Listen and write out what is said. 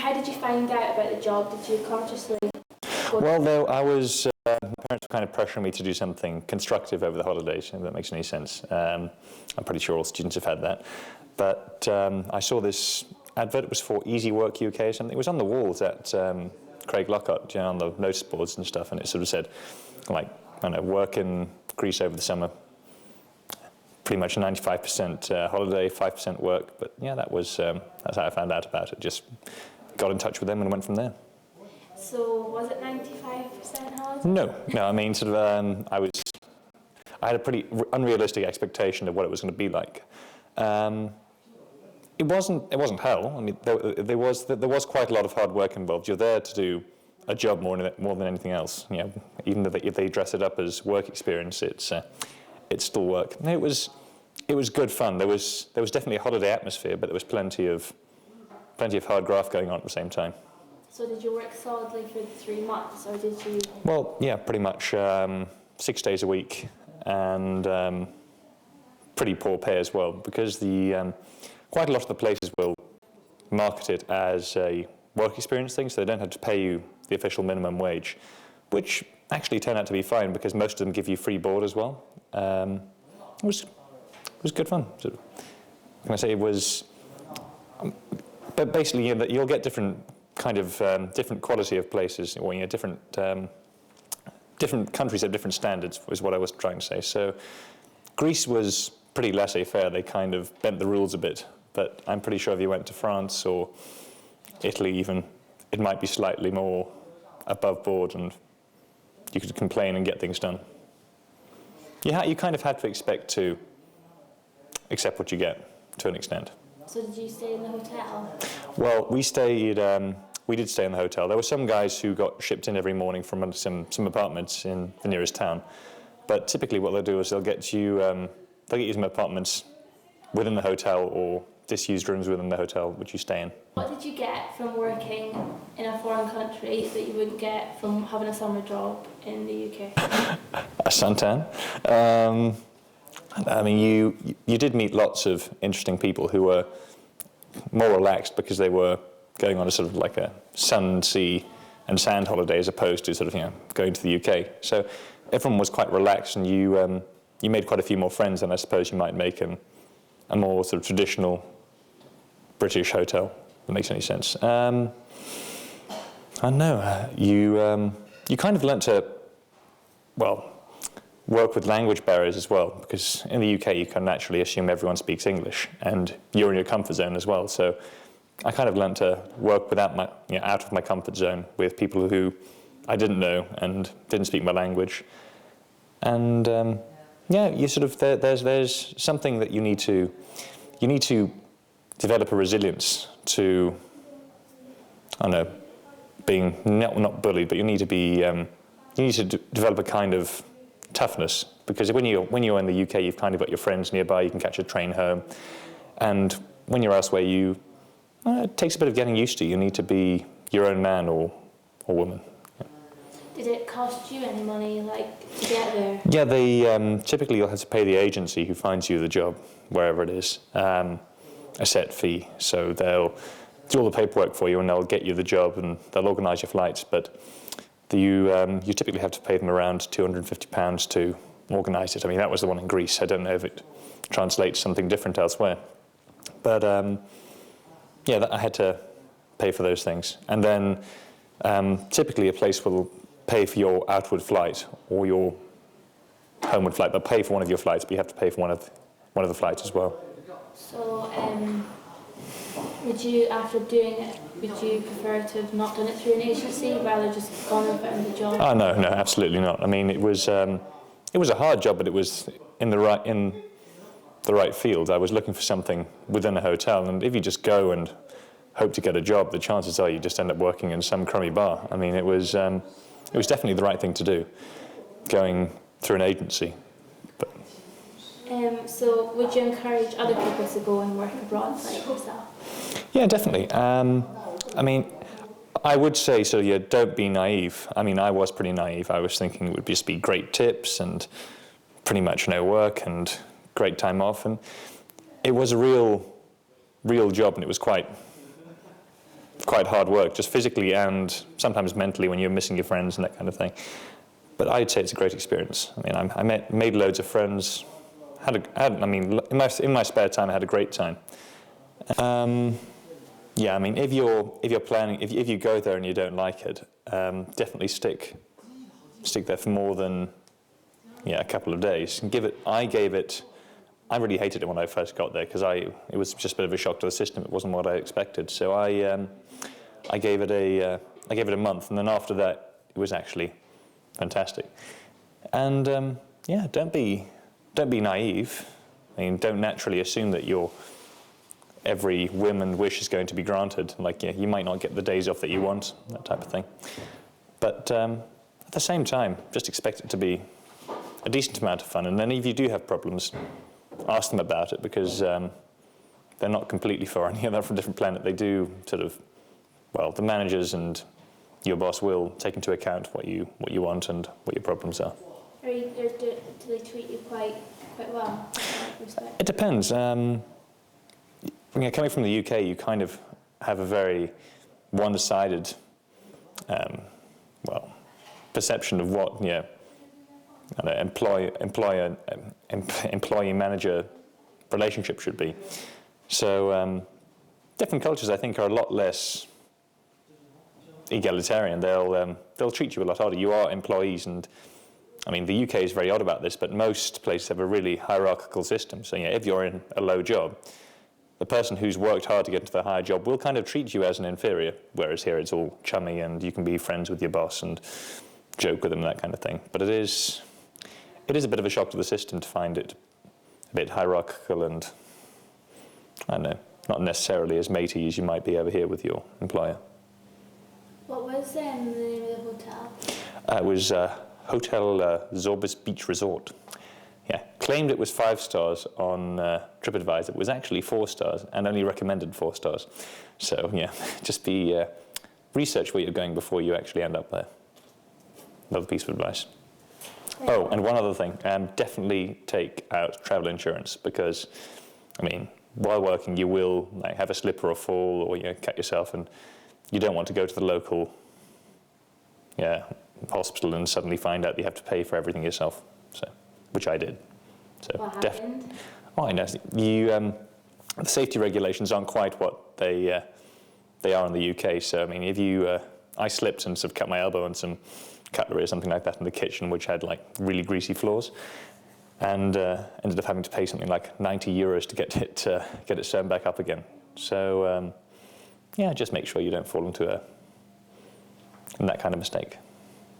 how did you find out about the job? Did you consciously go? Well, though, my parents were kind of pressuring me to do something constructive over the holidays, if that makes any sense. I'm pretty sure all students have had that. But I saw this advert. It was for Easy Work UK or something. It was on the walls at Craig Lockhart, you know, on the notice boards and stuff, and it sort of said, like, I don't know, work in Greece over the summer, pretty much 95% holiday, 5% work. But yeah, that's how I found out about it. Just got in touch with them and went from there. So was it 95% holiday? No. I mean, sort of, I had a pretty unrealistic expectation of what it was going to be like. It wasn't hell. I mean, there was quite a lot of hard work involved. You're there to do a job more than anything else. You know, even if they dress it up as work experience, it's still work. And it was good fun. There was definitely a holiday atmosphere, but there was plenty of hard graft going on at the same time. So did you work solidly for the 3 months, or did you? Well, yeah, pretty much 6 days a week, and pretty poor pay as well, because quite a lot of the places will market it as a work experience thing, so they don't have to pay you the official minimum wage, which actually turned out to be fine because most of them give you free board as well. It was good fun. So, can I say it was? But basically, you'll get different kind of different quality of places, or different countries have different standards, was what I was trying to say. So Greece was pretty laissez-faire. They kind of bent the rules a bit. But I'm pretty sure if you went to France or Italy even, it might be slightly more above board and you could complain and get things done. You kind of had to accept what you get to an extent. So did you stay in the hotel? Well, we did stay in the hotel. There were some guys who got shipped in every morning from some apartments in the nearest town. But typically what they'll do is they'll get you some apartments within the hotel or disused rooms within the hotel which you stay in. What did you get from working in a foreign country that you wouldn't get from having a summer job in the UK? A suntan. I mean, you did meet lots of interesting people who were more relaxed because they were going on a sort of like a sun, sea and sand holiday as opposed to sort of, going to the UK. So everyone was quite relaxed, and you made quite a few more friends than I suppose you might make in a more sort of traditional British hotel, if that makes any sense. I don't know, you kind of learnt to, work with language barriers as well, because in the UK you can naturally assume everyone speaks English, and you're in your comfort zone as well. So I kind of learnt to work out of my comfort zone with people who I didn't know and didn't speak my language. And you sort of there's something that you need to develop a resilience to, I don't know, being not bullied, but you need to develop a kind of toughness, because when you're in the UK, you've kind of got your friends nearby, you can catch a train home, and when you're elsewhere, it takes a bit of getting used to. You need to be your own man or woman. Yeah. Did it cost you any money, to get there? Yeah, they typically you'll have to pay the agency who finds you the job, wherever it is, a set fee. So they'll do all the paperwork for you, and they'll get you the job, and they'll organise your flights. But you typically have to pay them around £250 to organise it. I mean, that was the one in Greece. I don't know if it translates something different elsewhere. But I had to pay for those things. And then typically a place will pay for your outward flight or your homeward flight. They'll pay for one of your flights, but you have to pay for one of the flights as well. So would you, after doing it, would you prefer to have not done it through an agency rather just gone and found the job? Oh, no, absolutely not. I mean, it was a hard job, but it was in the right field. I was looking for something within a hotel, and if you just go and hope to get a job, the chances are you just end up working in some crummy bar. I mean, it was definitely the right thing to do, going through an agency. But so would you encourage other people to go and work abroad like yourself? Yeah, definitely. I mean, I would say, don't be naive. I mean, I was pretty naive. I was thinking it would just be great tips and pretty much no work and great time off. And it was a real job, and it was quite quite hard work, just physically and sometimes mentally when you're missing your friends and that kind of thing. But I'd say it's a great experience. I mean, made loads of friends. In my spare time, I had a great time. Yeah, I mean, if you're planning, if you go there and you don't like it, definitely stick there for more than a couple of days. And I really hated it when I first got there because it was just a bit of a shock to the system. It wasn't what I expected. So I gave it a month, and then after that, it was actually fantastic. And don't be naive. I mean, don't naturally assume that every whim and wish is going to be granted. Like, you might not get the days off that you want, that type of thing. But at the same time, just expect it to be a decent amount of fun. And then if you do have problems, ask them about it, because they're not completely foreign. They're from a different planet. They do the managers and your boss will take into account what you want and what your problems are. Do they treat you quite well? It depends. Coming from the UK, you kind of have a very one-sided perception of what employee-manager relationship should be. So different cultures, I think, are a lot less egalitarian. They'll treat you a lot harder. You are employees, and I mean, the UK is very odd about this, but most places have a really hierarchical system. So if you're in a low job, the person who's worked hard to get into the higher job will kind of treat you as an inferior, whereas here it's all chummy and you can be friends with your boss and joke with them and that kind of thing. But it is a bit of a shock to the system to find it a bit hierarchical and, I don't know, not necessarily as matey as you might be over here with your employer. What was the name of the hotel? It was Hotel Zorbis Beach Resort. Yeah, claimed it was 5 stars on TripAdvisor. It was actually 4 stars and only recommended 4 stars. So just research where you're going before you actually end up there. Another piece of advice. Oh, and one other thing, definitely take out travel insurance, because, I mean, while working you will have a slip or a fall or cut yourself, and you don't want to go to the local hospital and suddenly find out that you have to pay for everything yourself. So, which I did. So what happened? I know. The safety regulations aren't quite what they are in the UK. So I mean, I slipped and sort of cut my elbow on some cutlery or something like that in the kitchen, which had really greasy floors, and ended up having to pay something like €90 to get it sewn back up again. So just make sure you don't fall into that kind of mistake.